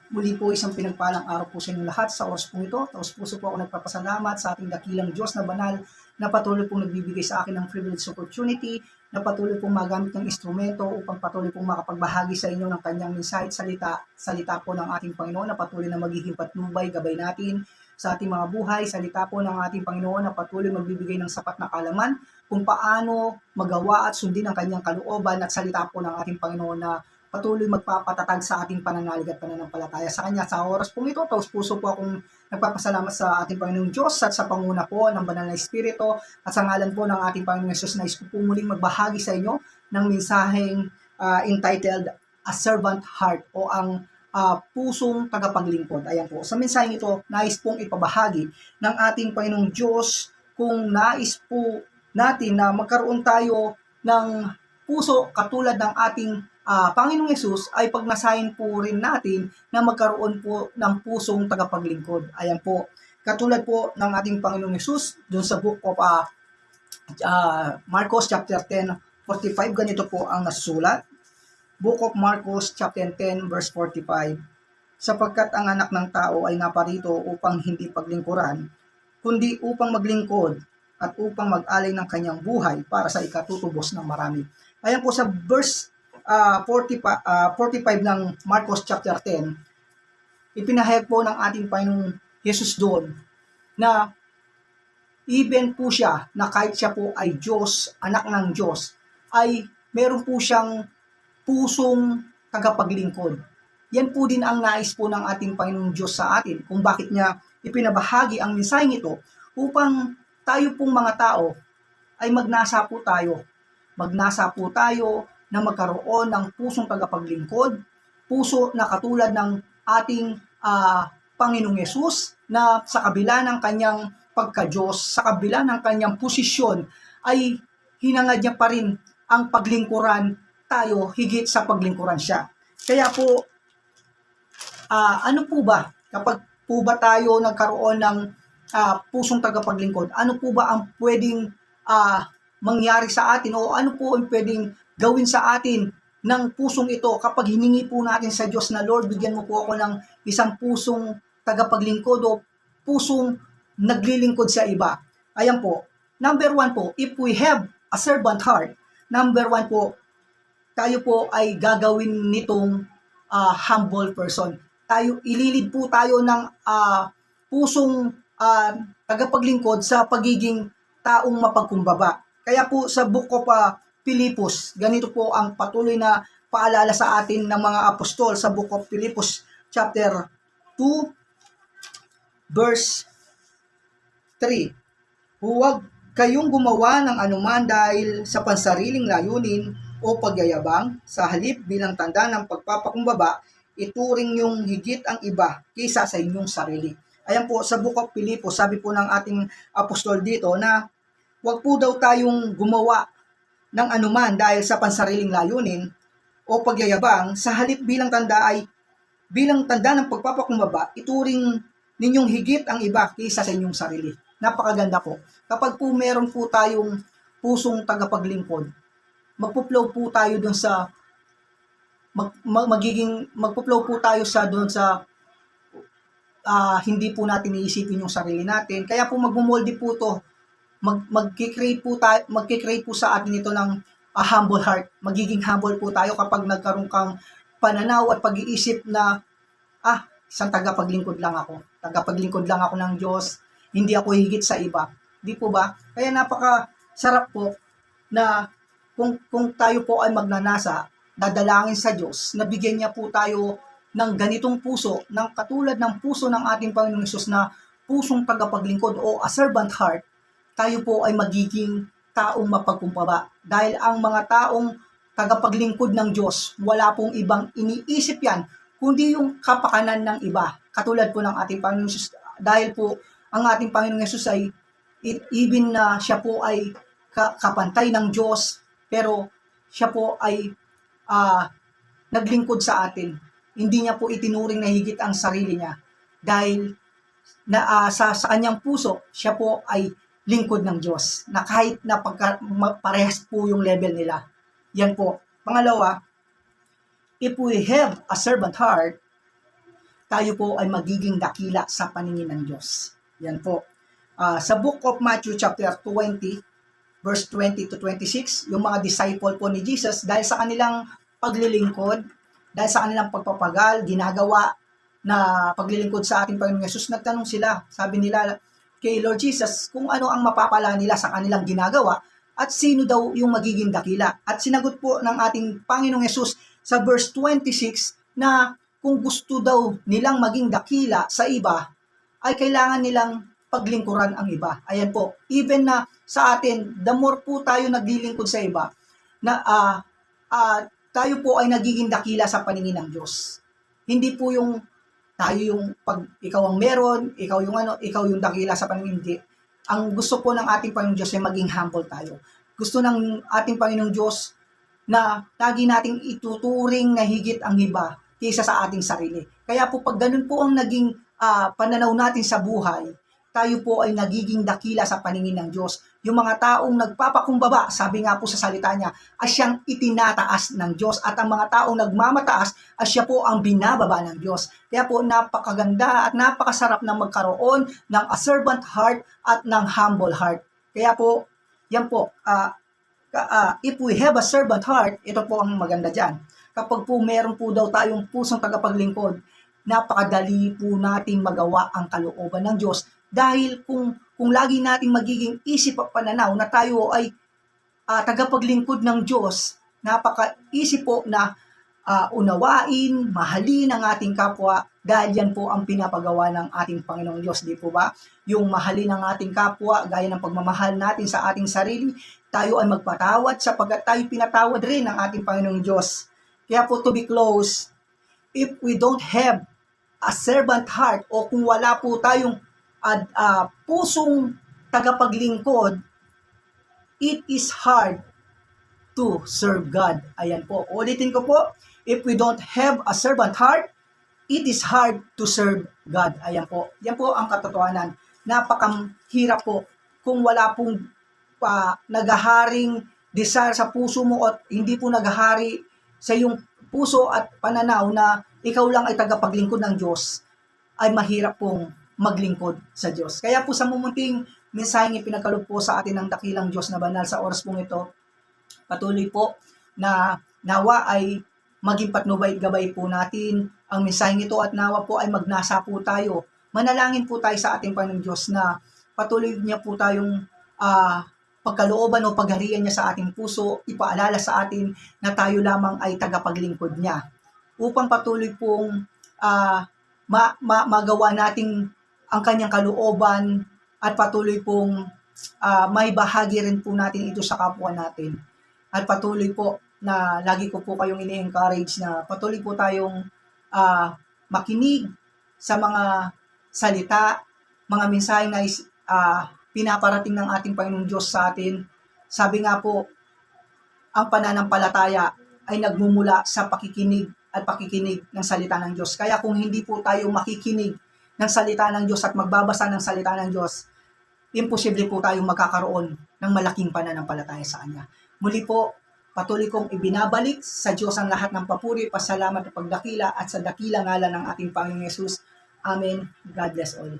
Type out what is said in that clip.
Muli po isang pinagpalang araw po sa inyong lahat sa oras po ito. Taos puso po ako nagpapasalamat sa ating dakilang Diyos na banal na patuloy pong nagbibigay sa akin ng privilege opportunity na patuloy pong magamit ng instrumento upang patuloy pong makapagbahagi sa inyo ng kanyang mensahe at salita po ng ating Panginoon na patuloy na magiging patnubay, gabay natin sa ating mga buhay, salita po ng ating Panginoon na patuloy magbibigay ng sapat na kaalaman kung paano magawa at sundin ang kanyang kalooban at salita po ng ating Panginoon na patuloy magpapatatag sa ating pananalig at pananampalataya sa Kanya. Sa oras pong ito, taos puso po akong nagpapasalamat sa ating Panginoong Diyos at sa panguna po ng Banal na Espiritu at sa ngalan po ng ating Panginoong Yesus na po muling magbahagi sa inyo ng mensaheng entitled A Servant Heart o ang pusong tagapaglingkod. Ayan po. Sa mensaheng ito, nais pong ipabahagi ng ating Panginoong Diyos kung nais po natin na magkaroon tayo ng puso katulad ng ating Panginoong Yesus ay pagnasahin po rin natin na magkaroon po ng pusong tagapaglingkod. Ayan po. Katulad po ng ating Panginoong Yesus doon sa book of Marcos chapter 10:45, ganito po ang nasusulat. Book of Marcos chapter 10 verse 45. Sapagkat ang anak ng tao ay naparito upang hindi paglingkuran, kundi upang maglingkod at upang mag-alay ng kanyang buhay para sa ikatutubos ng marami. Ayan po sa verse 45 ng Marcos chapter 10, ipinahayag po ng ating Panginoong Jesus doon na even po siya na kahit siya po ay Diyos, anak ng Diyos, ay meron po siyang pusong tagapaglingkod. Yan po din ang nais po ng ating Panginoong Diyos sa atin kung bakit niya ipinabahagi ang mensaheng ito upang tayo pong mga tao ay magnasa po tayo. Magnasa po tayo na magkaroon ng pusong tagapaglingkod, puso na katulad ng ating Panginoong Yesus na sa kabila ng kanyang pagka-Diyos, sa kabila ng kanyang posisyon, ay hinangad niya pa rin ang paglingkuran tayo higit sa paglingkuran siya. Kaya po, ano po ba, kapag po ba tayo nagkaroon ng pusong tagapaglingkod, ano po ba ang pwedeng mangyari sa atin o ano po ang pwedeng gawin sa atin ng pusong ito kapag hiningi po natin sa Diyos na, Lord, bigyan mo po ako ng isang pusong tagapaglingkod o pusong naglilingkod sa iba. Ayan po. Number 1 po, if we have a servant heart, number 1 po, tayo po ay gagawin nitong humble person. Ililid po tayo ng pusong tagapaglingkod sa pagiging taong mapagkumbaba. Kaya po sa book of Pilipos, ganito po ang patuloy na paalala sa atin ng mga apostol sa book of Pilipos chapter 2 verse 3. Huwag kayong gumawa ng anuman dahil sa pansariling layunin o pagyayabang, sa halip bilang tanda ng pagpapakumbaba, ituring yung higit ang iba kaysa sa inyong sarili. Ayan po, sa book of Pilipos, sabi po ng ating apostol dito na huwag po daw tayong gumawa ng anuman dahil sa pansariling layunin o pagyayabang, sa halip bilang tanda ng pagpapakumbaba, ituring ninyong higit ang iba kaysa sa inyong sarili. Napakaganda po. Kapag po meron po tayong pusong tagapaglingkod, magpo-flow po tayo doon sa magpo-flow po tayo sa doon sa hindi po natin iisipin yung sarili natin. Kaya po magmumolde po to. Magki-create po sa atin ito ng humble heart. Magiging humble po tayo kapag nagkaroon kang pananaw at pag-iisip na isang tagapaglingkod lang ako. Tagapaglingkod lang ako ng Diyos. Hindi ako higit sa iba. Di po ba? Kaya napakasarap po na kung tayo po ay magnanasa, dadalangin sa Diyos, nabigyan niya po tayo ng ganitong puso, ng katulad ng puso ng ating Panginoong Hesus na pusong tagapaglingkod o a servant heart, tayo po ay magiging taong mapagkumbaba. Dahil ang mga taong tagapaglingkod ng Diyos, wala pong ibang iniisip yan, kundi yung kapakanan ng iba. Katulad po ng ating Panginoong Hesus, dahil po ang ating Panginoong Hesus ay even na siya po ay kapantay ng Diyos, pero siya po ay naglingkod sa atin. Hindi niya po itinuring na higit ang sarili niya. Dahil sa kanyang puso, siya po ay lingkod ng Diyos. Na kahit na parehas po yung level nila. Yan po. Pangalawa, if we have a servant heart, tayo po ay magiging dakila sa paningin ng Diyos. Yan po. Sa Book of Matthew chapter 20, verse 20 to 26, yung mga disciple po ni Jesus, dahil sa kanilang paglilingkod, dahil sa kanilang pagpapagal, ginagawa na paglilingkod sa ating Panginoong Yesus, nagtanong sila, sabi nila kay Lord Jesus, kung ano ang mapapala nila sa kanilang ginagawa, at sino daw yung magiging dakila. At sinagot po ng ating Panginoong Yesus sa verse 26 na kung gusto daw nilang maging dakila sa iba, ay kailangan nilang paglingkuran ang iba. Ayan po, even na sa atin, the more po tayo naglilingkod sa iba, na tayo po ay nagiging dakila sa paningin ng Diyos. Hindi po yung tayo yung pag ikaw ang meron, ikaw yung dakila sa paningin. Hindi. Ang gusto po ng ating Panginoong Diyos ay maging humble tayo. Gusto ng ating Panginoong Diyos na lagi nating ituturing na higit ang iba kaysa sa ating sarili. Kaya po pag ganun po ang naging pananaw natin sa buhay, tayo po ay nagiging dakila sa paningin ng Diyos. Yung mga taong nagpapakumbaba, sabi nga po sa salita niya, ay siyang itinataas ng Diyos. At ang mga taong nagmamataas, ay siya po ang binababa ng Diyos. Kaya po napakaganda at napakasarap na magkaroon ng a servant heart at ng humble heart. Kaya po, yan po, if we have a servant heart, ito po ang maganda dyan. Kapag po meron po daw tayong pusong tagapaglingkod, napakadali po nating magawa ang kalooban ng Diyos. Dahil kung lagi nating magiging isip at pananaw na tayo ay tagapaglingkod ng Diyos, napaka-isip po na unawain, mahalin ang ating kapwa, dahil yan po ang pinapagawa ng ating Panginoong Diyos, di po ba? Yung mahalin ang ating kapwa, gaya ng pagmamahal natin sa ating sarili, tayo ay magpatawad sapagkat tayo pinatawad rin ng ating Panginoong Diyos. Kaya po, to be close, if we don't have a servant heart o kung wala po tayong pusong tagapaglingkod, it is hard to serve God. Ayan po. Ulitin ko po, if we don't have a servant heart, it is hard to serve God. Ayan po. Yan po ang katotohanan. Napakahirap po kung wala pong naghaharing desire sa puso mo at hindi po naghahari sa iyong puso at pananaw na ikaw lang ay tagapaglingkod ng Diyos, ay mahirap pong maglingkod sa Diyos. Kaya po sa mumunting mensaheng ipinagkaloob po sa atin ng dakilang Diyos na banal sa oras pong ito, patuloy po na nawa ay maging patnubay-gabay po natin ang mensaheng ito at nawa po ay magnasa po tayo. Manalangin po tayo sa ating Panginoong Diyos na patuloy niya po tayong pagkalooban o pagharian niya sa ating puso, ipaalala sa atin na tayo lamang ay tagapaglingkod niya. Upang patuloy pong magawa nating ang kanyang kalooban at patuloy pong may bahagi rin po natin ito sa kapwa natin. At patuloy po na lagi ko po kayong ini-encourage na patuloy po tayong makinig sa mga salita, mga mensahe na pinaparating ng ating Panginoong Diyos sa atin. Sabi nga po, ang pananampalataya ay nagmumula sa pakikinig at pakikinig ng salita ng Diyos. Kaya kung hindi po tayo makikinig ng salita ng Diyos at magbabasa ng salita ng Diyos, imposible po tayong magkakaroon ng malaking pananampalataya sa Kanya. Muli po, patuloy kong ibinabalik sa Diyos ang lahat ng papuri, pasalamat at pagdakila at sa dakila ngalan ng ating Panginoong Yesus. Amen. God bless all.